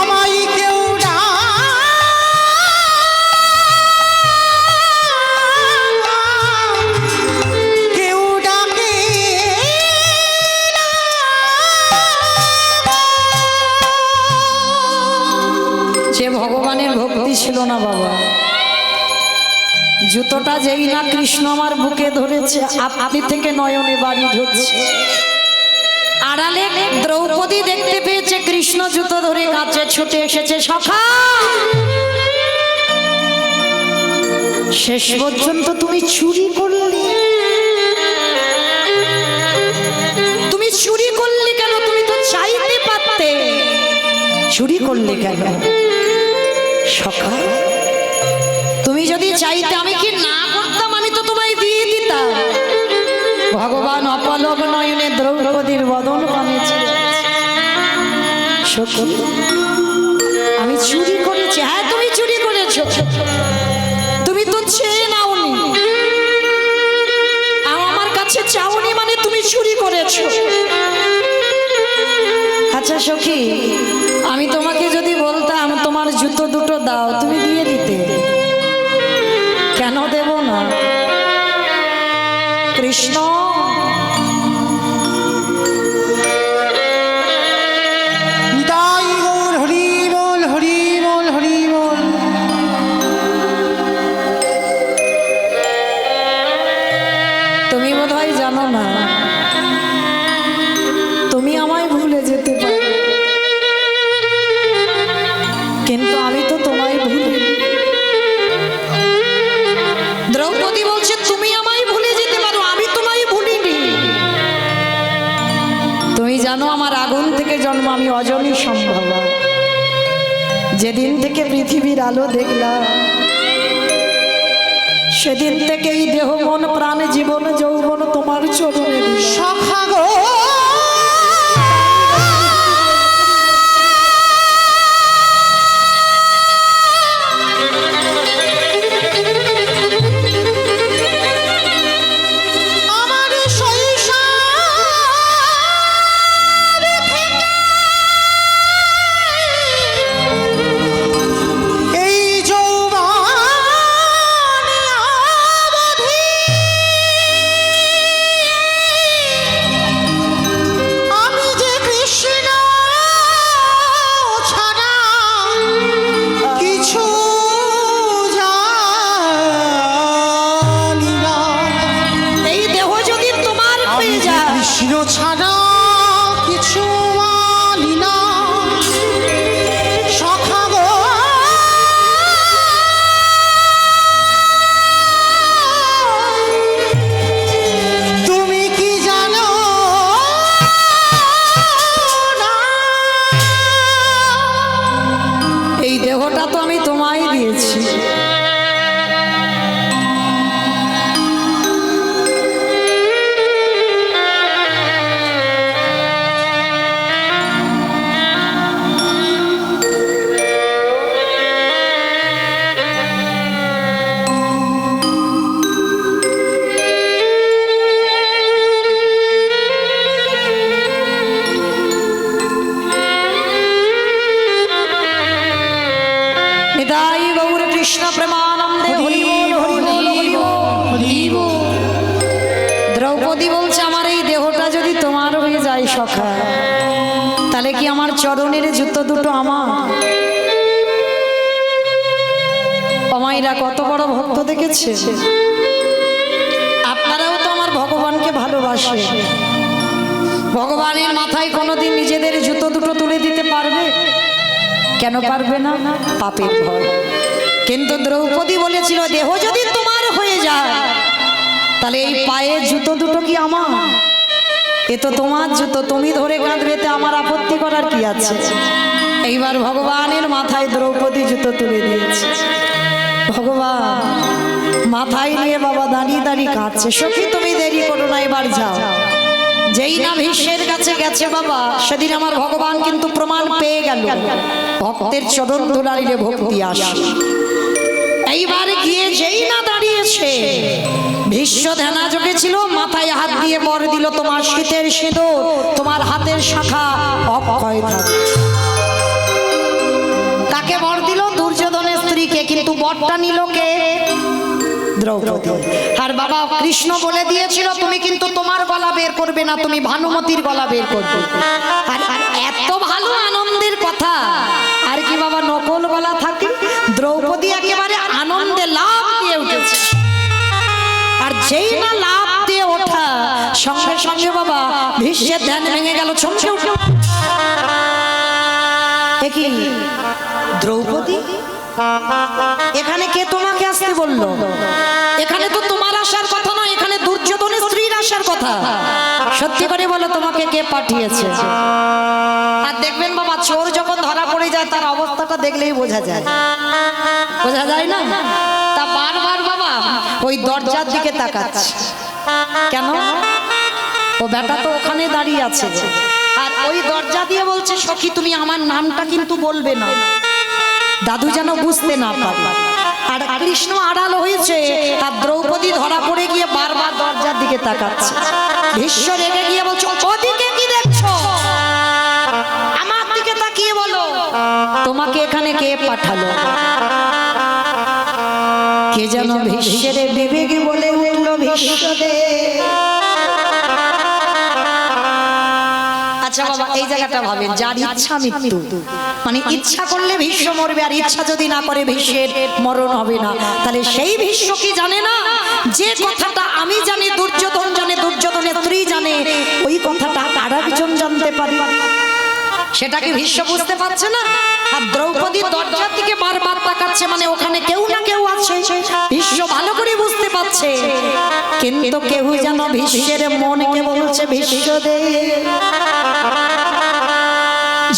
আমায় কেউ কেউ ডাকে যে ভগবানের ভক্তি ছিল না বাবা, জুতোটা যেই না কৃষ্ণ আমার বুকে ধরেছে, আপনি থেকে নয়নে বাড়ি ধরছে। আড়ালে দ্রৌপদী দেখতে পেয়েছে কৃষ্ণ জুতো ধরে কাছে ছুটে এসেছে, সখা শেষ পর্যন্ত তুমি চুরি করলে। তুমি চুরি করলে কেন? তুমি তো চাইতে পারতে, চুরি করলে কেন? সখা তুমি যদি চাইতে আমি কি না করতাম? আমি তো তোমায় দিয়ে দিতাম। ভগবান অপলক নয়নে দ্রৌপদীর বদন পানে চেয়ে আছে। সখী আমি চুরি করেছি। হ্যাঁ তুমি চুরি করেছো, তুমি তো চেয়ে নাওনি, আমার কাছে চাওনি, মানে তুমি চুরি করেছো। আচ্ছা সখী, আমি তোমাকে যদি বলতাম তোমার জুতো দুটো দাও, তুমি দিয়ে দিতে? কেন দেব না? কৃষ্ণ নিতাই গৌর হরি বল, হরি বল, হরি বল। তুমি বোধহয় জানো না, তুমি আমায় ভুলে যেতে পারো, কিন্তু আমি তো তোমায় ভুলি। দ্রৌপদী বলছে তুমি আমায় ভুলে যেতে পারো, আমি তোমায় ভুলিনি। তুমি জানো আমার আগুন থেকে জন্ম, আমি অজনী সম্ভবা। যেদিন থেকে পৃথিবীর আলো দেখলাম, সেদিন থেকে এই দেহ মন প্রাণ জীবন যৌবন তোমার চরণে দিলাম। সখা গো আমার শৈশব থেকে এই যৌবন অবধি আমি যে কৃষ্ণ ছাড়া কিছু জানি না। এই দেহ যদি তোমার আমি হয়ে যে যায়, কৃষ্ণ ছাড়া কিছু মানি না। সখা গো তুমি কি জানো না? এই দেহটা তো আমি তোমায় দিয়েছি। নিতাই গৌর কৃষ্ণ প্রেমানন্দে হরি বল, হরি বল, হরি বল, হরি বল। দ্রৌপদী বলছে আমার এই দেহটা যদি তোমার হয়ে যায় সখা, তাহলে কি আমার চরণের জুতো দুটো আমার? অমাইরা কত বড় ভক্ত দেখেছে? আপনারাও তো আমার ভগবানকে ভালোবাসে। ভগবানের মাথায় কোনোদিন নিজেদের জুতো দুটো তুলে দিতে পারবে? কেন পারবে না? পাপের ভয়। কিন্তু দ্রৌপদী বলেছিল দেহ যদি তোমার হয়ে যায়, তাহলে এই পায়ের জুতো দুটো কি আমার? এ তো তোমার জুতো, তুমি ধরে কাঁদবে, তে আমার আপত্তি করার কি আছে? এইবার ভগবানের মাথায় দ্রৌপদী জুতো তুলে দিয়েছে। ভগবান মাথায় নিয়ে বাবা দাঁড়িয়ে দাঁড়িয়ে কাঁদছে। সখী তুমি দেরি করো না, এবার যাও। যেই না ভীষ্মের কাছে গেছে বাবা, সেদিন আমার ভগবান কিন্তু প্রমাণ পেয়ে গেল ভক্তের চরণ ধুলাইলে ভক্তি আসে। এইবার গিয়ে যেই না দাঁড়িয়েছে দিয়েছে। ভীষ্ম ধ্যানাযোগে ছিল, মাথায় হাত দিয়ে বর দিল তোমার শীতের সিঁদুর, তোমার হাতের শাখা অক্ষয় থাকবে। কাকে বর দিল? দুর্যোধনের স্ত্রীকে। কিন্তু বরটা নিল কে? দ্রৌপদী। আর বাবা কৃষ্ণ বলে দিয়েছিল তুমি কিন্তু তোমার গলা বের করবে না, তুমি ভানুমতির গলা বের করবে। আর এত ভালো আনন্দের কথা, আর কি বাবা নকল গলা থাকে? দ্রৌপদী একেবারে আনন্দে লাফ দিয়ে উঠেছে। আর যেই না লাফ দিয়ে ওঠা, সঙ্গে সঙ্গে বাবা ভীষ্মের ধ্যান ভেঙে গেল, চমকে উঠল। কি দ্রৌপদী, এখানে কে তোমাকে আসতে বললো? এখানে তো তোমার আসার কথা নয়, এখানে দুর্যোধনের স্ত্রীর আসার কথা। সত্যি করে বলো তোমাকে কে পাঠিয়েছে? আর দেখবেন বাবা, চোর যখন ধরা পড়ে যায় তার অবস্থাটা দেখলেই বোঝা যায়, বোঝা যায় না? তা বারবার বাবা ওই দরজার দিকে তাকাচ্ছে কেন? ও বেটা তো ওখানে দাঁড়িয়ে আছে, আর ওই দরজা দিয়ে বলছে সখী তুমি আমার নামটা কিন্তু বলবে না, দাদু যেন বুঝতে না পারে। আর কৃষ্ণ আড়াল হয়েছে, আর দ্রৌপদী ধরা পড়ে গিয়ে বারবার দরজার দিকে তাকাচ্ছে। ভীষ্ম রেগে গিয়ে বলছে ওদিকে কি দেখছো? আমার দিকে তাকিয়ে বলো তোমাকে এখানে কে পাঠালো? কে যেন ভীষ্মের বিবেকে বলে উঠল ভীষ্মদেব। আচ্ছা বাবা, এই জায়গাটা ভাবেন, যার ইচ্ছা মৃত্যু, মানে ইচ্ছা করলে ভীষ্ম মরবে, আর ইচ্ছা যদি না করে ভীষ্মের মরণ হবে না, তাহলে সেই ভীষ্ম কি জানে না যে কথাটা আমি জানি, দুর্যোধন জানে, দুর্যোধনের স্ত্রী জানে, ওই কথাটা আরেকজন জানতে পারে? সেটাকে ভীষ্ম বুঝতে পারছে না। আর দ্রৌপদী দরজার দিকে বারবার তাকাচ্ছে, মানে ওখানে কেউ না কেউ আছে। ভীষ্ম ভালো করে বুঝতে পারছে, কিন্তু কেউ যেন ভীষ্মের মনকে বলছে ভীষ্মদেব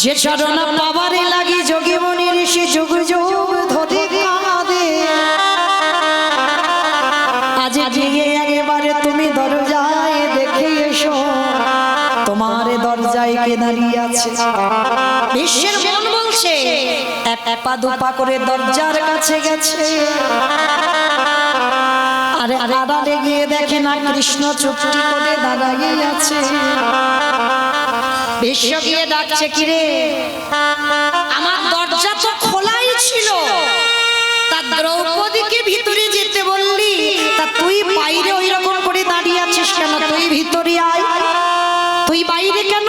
যে চরণ পাবারে লাগি যোগী মনি ঋষি যুগ যুগ ধরে কাঁদে, আজ গিয়ে একবারে তুমি দরজায় দেখে এসো তোমার দরজায় কে দাঁড়িয়ে আছে। ভীষ্মের মন বলছে, এক পা দুপা করে দরজার কাছে গেছে, আরে আড়ালে গিয়ে দেখে না কৃষ্ণ চুপটি করে দাঁড়িয়ে আছে। ভীষ্ম গিয়ে ডাকছে কিরে, আমার দরজা তো খোলাই ছিল, তা দ্রৌপদীকে ভিতরে যেতে বললি, তা তুই বাইরে ওই রকম করে দাঁড়িয়ে আছিস কেন? তুই ভিতরে আয়, তুই বাইরে কেন?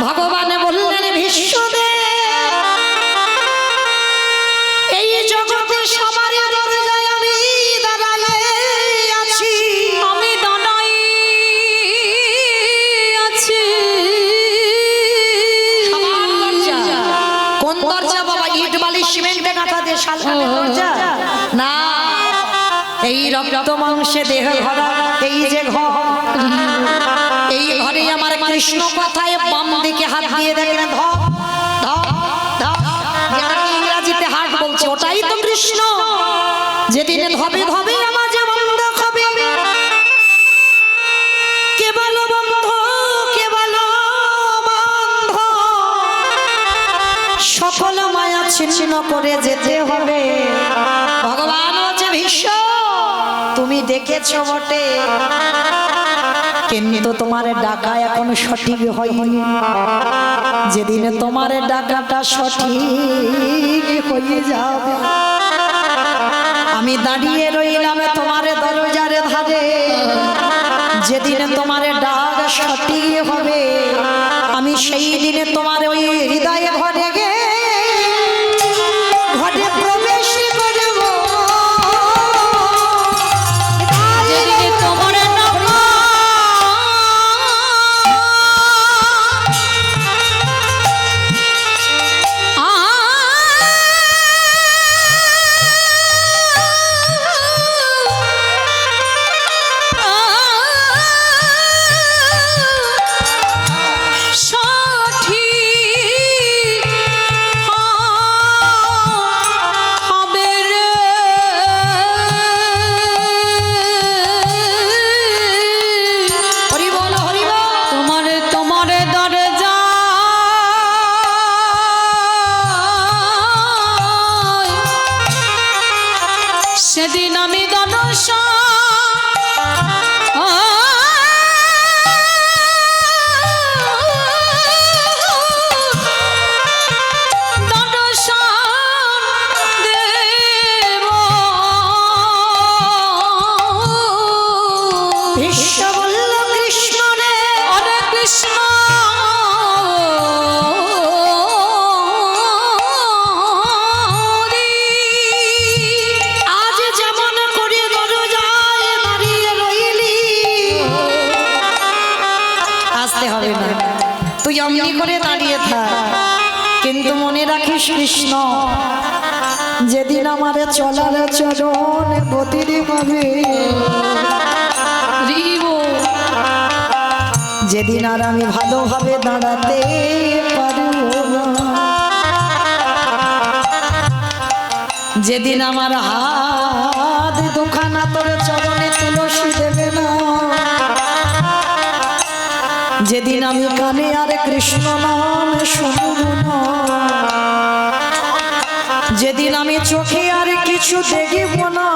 ভগবান বললেন ভীষ্মদেব এই জগতে সবার দরজায় আমি দাঁড়াই আছি, আমি দাঁড়াই আছি। কোন দরজা বাবা? ইট বালি সিমেন্টে গাঁথা দিয়ে শালকাঠের দরজা না, এই রক্ত মাংসে দেহ ভরা এই যে ঘর, এই ঘরে আমার কৃষ্ণ কথায় বাম দিকে হাত দিয়ে দেখেন ধপ ধপ ধপ, যেটাকে ইংরেজিতে হার্ট বলছে, ওটাই তো কৃষ্ণ। যেদিনে ধবে ধবে আমার যে বন্ধ হবে, কেবল বন্ধ কেবল বন্ধ, সকল মায়া ছিন্ন করে যেতে হবে। ভগবান হচ্ছে ভীষ্ম, তুমি দেখেছো বটে, কিন্তু তোমার ডাকা এখন সঠিক হয়নি। যেদিন তোমার ডাকাটা সঠিক হয়ে যাবে, আমি দাঁড়িয়ে রইলাম তোমার দরজার ধারে। যেদিন তোমার ডাক সঠিক হবে, আমি সেই দিনে তোমার ওই হৃদয়ে ঘরে গে ঘরে প্রবেশ করব। যেদিনে তোমার আসতে হবে না, তুই অমনি করে দাঁড়িয়ে থাক। কিন্তু মনে রাখিস কৃষ্ণ, যেদিন আমার চলার চরণ গতির পাবে, যেদিন আর আমি ভালোভাবে দাঁড়াতে পারবো না, যেদিন আমার হাত দুখানা তোর চরণে তুলসী দেবে না, যেদিন আমি কানে আর কৃষ্ণ নাম শুনব না, যেদিন আমি চোখে আর কিছু দেখব না,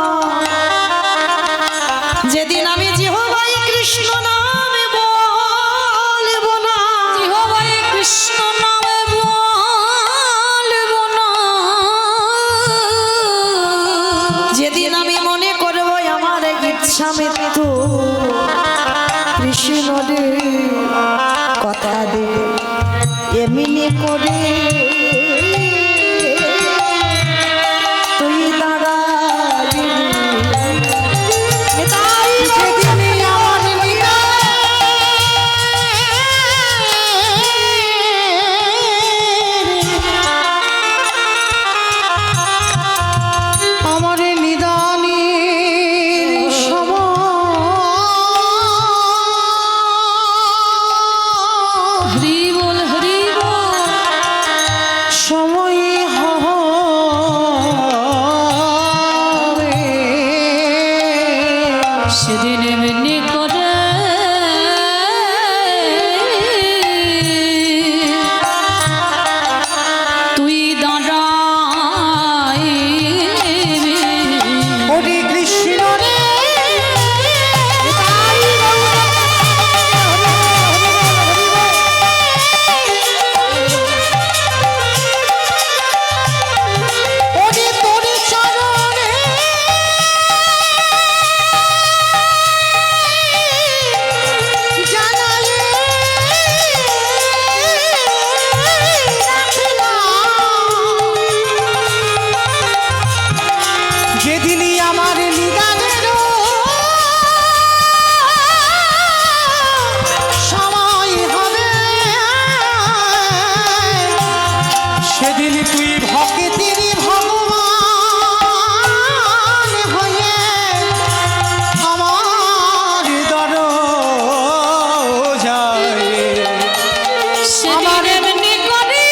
যেদিন আমি জিহ্বায় কৃষ্ণ নামে বলব না, জিহ্বায় কৃষ্ণ নামে বলব না, যেদিন আমি মনে করব আমার ইচ্ছা মৃত্যু, কৃষ্ণ রে কথা দে এমনি করে তুই দাঁড়াবি, তাই যেদিন আমার আমার নিদানের সময় হবে, সেদিন এমনি করে তুই দাঁড়াইবি, ওরে কৃষ্ণ রে ওরে তোর চরণে জানালে যেদিনই আমার নিদানের সময় হবে, সেদিন তুই ভক্তের ভগবান হয়ে আমার দরজায় সেদিন এমনি করে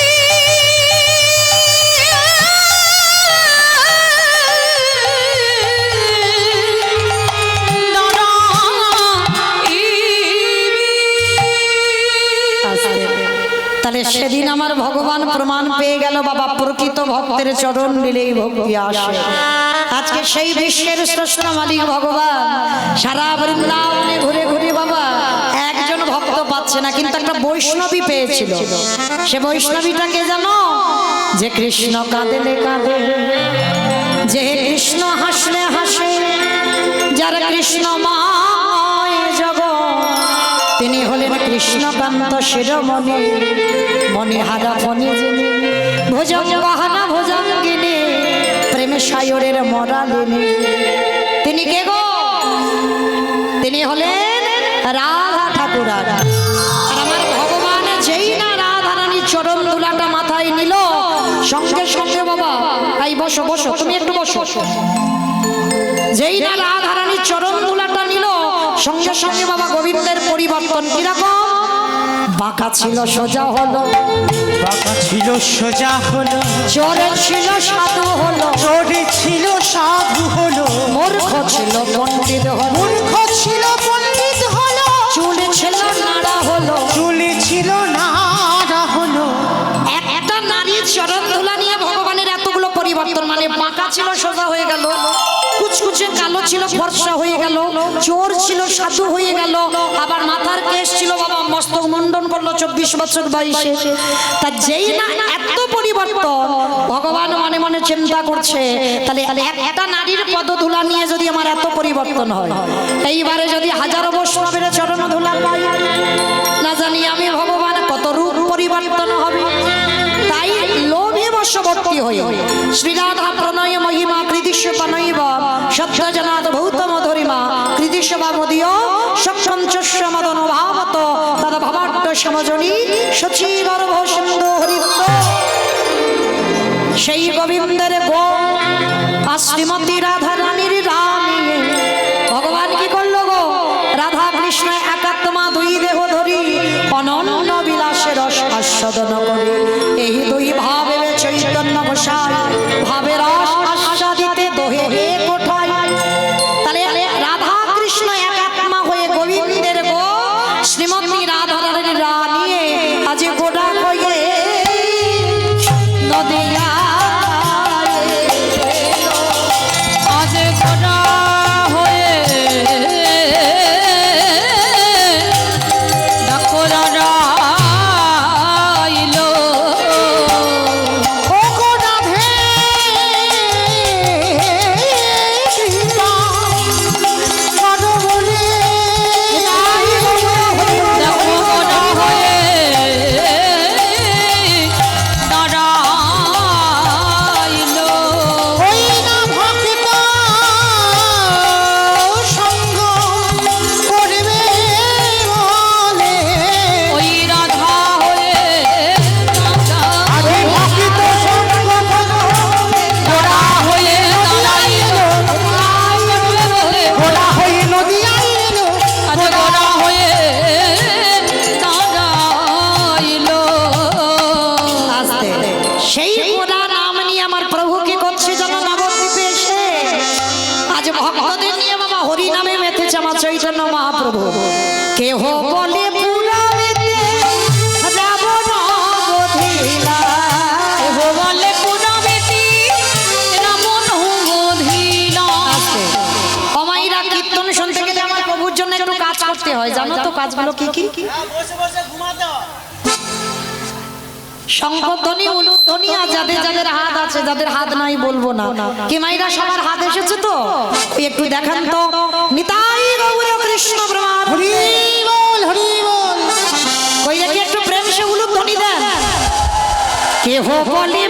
তাহলে সেদিন আমার ভগবান প্রমাণ পেয়ে গেল বাবা, প্রকৃত ভক্তের চরণ নিলেই ভক্তি আসে। আজকে সেই বিশ্বের শ্রেষ্ঠ মালিক ভগবান সারা বৃন্দাবনে ঘুরে ঘুরে বাবা একজন ভক্ত পাচ্ছে না, কিন্তু একটা বৈষ্ণবী পেয়েছিল। সে বৈষ্ণবীটাকে জানো, যে কৃষ্ণ কাঁদলে কাঁদে, যে কৃষ্ণ হাসলে হাসে, যার কৃষ্ণময় জগৎ, তিনি হলেন কৃষ্ণকান্ত শিরোমণি, মণিহারা ফণি যিনি, ভোজং বাহানা ভোজঙ্গিনী, প্রেমে সায়রের মরালিনী। তিনি কে গো? তিনি হলেন রাধা ঠাকুর। আর আমার ভগবান যেই না রাধা রানীর চরণ দুলাটা মাথায় নিল, সঙ্গে সঙ্গে বাবা, এই বসো বসো, তুমি একটু বসো, যেই না রাধা রানীর চরণ দুলাটা নিল, সঙ্গে সঙ্গে বাবা গোবিন্দের পরিবর্তন কিরকম? বাঁকা ছিল সোজা হলো, বাঁকা ছিল সোজা হলো, চোরে ছিল সাধু হলো, চোরে ছিল সাধু হলো, মূর্খ ছিল পণ্ডিত হলো, মূর্খ ছিল পণ্ডিত হলো, চুলে ছিল নাড়া হলো, চুলে ছিল নাড়া হলো। একটা নারীর চরণ ধুলা নিয়ে ভগবানের এতগুলো পরিবর্তন, মানে বাঁকা ছিল সোজা হয়ে গেল, কুচকুচে কালো ছিল ফর্সা হয়ে গেল, চোর ছিল সাধু হয়ে গেল, আবার মাথার কেশ ছিল বাবা মস্তক মন্ডন করলো 24 বছর বয়সে। তা যেই না এত পরিবর্তন, ভগবান মনে মনে চিন্তা করছে, তাহলে একটা নারীর পদধূলা নিয়ে যদি আমার এত পরিবর্তন হয়, এইবারে যদি হাজারো বৈষ্ণবের চরণ ধুলা পাই, না জানি আমি ভগবান কত রূপ পরিবর্তন হবে। তাই লোভে বশবর্তী হয়ে শ্রীরাধা প্রণয় মহিমা কৃতিস্ব পানৈব সত্য জনাদ ভৌত মধুরিমা কৃতিস্ব বা মদীয় সক্ষম চস্য মদন ভাবত তদ ভবাট সমজনী সচিবর সিন্ধু হরিন্দ সেই গোবিন্দের গো আর শ্রীমতী রাধা রানীর রানী ভগবান কি করলো গো রাধা কৃষ্ণ একাত্মা দুই দেহ ধরি অনন্য বিলাসের রস আস্বাদন করে এই দুই ভাবে চৈতন্য ঘোষাল ভাবে রস আস্বাদিতে দোহে হে কোঠায় তাহলে রাধা কৃষ্ণ একাত্মা হয়ে গোবিন্দের গো শ্রীমতী রাধা রানীর রানী আজ গোড়া হয়ে নদিয়া আজ গোড়া হয়ে ডাকরারা আইলো ও গো রাধে কৃপা করো বলে দেখো গোড়া হয়ে দাঁড়াইলো ওই না ভক্ত সঙ্গ করবে বলে ওই রাধা হয়ে আরে ভক্ত সঙ্গ গোড়া হয়ে দাঁড়াইলো বলে ঘোড়া হয়ে নদিয়ায় এলো আজ গোড়া হয়ে দাঁড়াইলো আসতে সেই গোড়া নাম নিয়ে আমার প্রভু কি করছে যেন নবদ্বীপে এসে আজ ভক্তদের নিয়ে বাবা হরি নামে মেতেছে আমার চৈতন্য মহাপ্রভু কেহ বলে পুরাণেতে রাবণ বধিলা। বলে পুরা বেটি রামন বোধিলা অমাইরা কীর্তন শুনতে গেলে আমার প্রভুর জন্য একটু কাজ করতে হয় জানো তো কাজগুলো কি কি শঙ্করধ্বনি উলুধ্বনি আর যাদের যাদের হাত আছে যাদের হাত নাই বলবো না কি মাইরা সবার হাত এসেছে তো ওই একটু দেখান তো নিতাই গৌর কৃষ্ণ প্রমাণ হরি বল হরি বল ওই দেখি একটু প্রেম সে উলুধ্বনি দেন কেহ বলে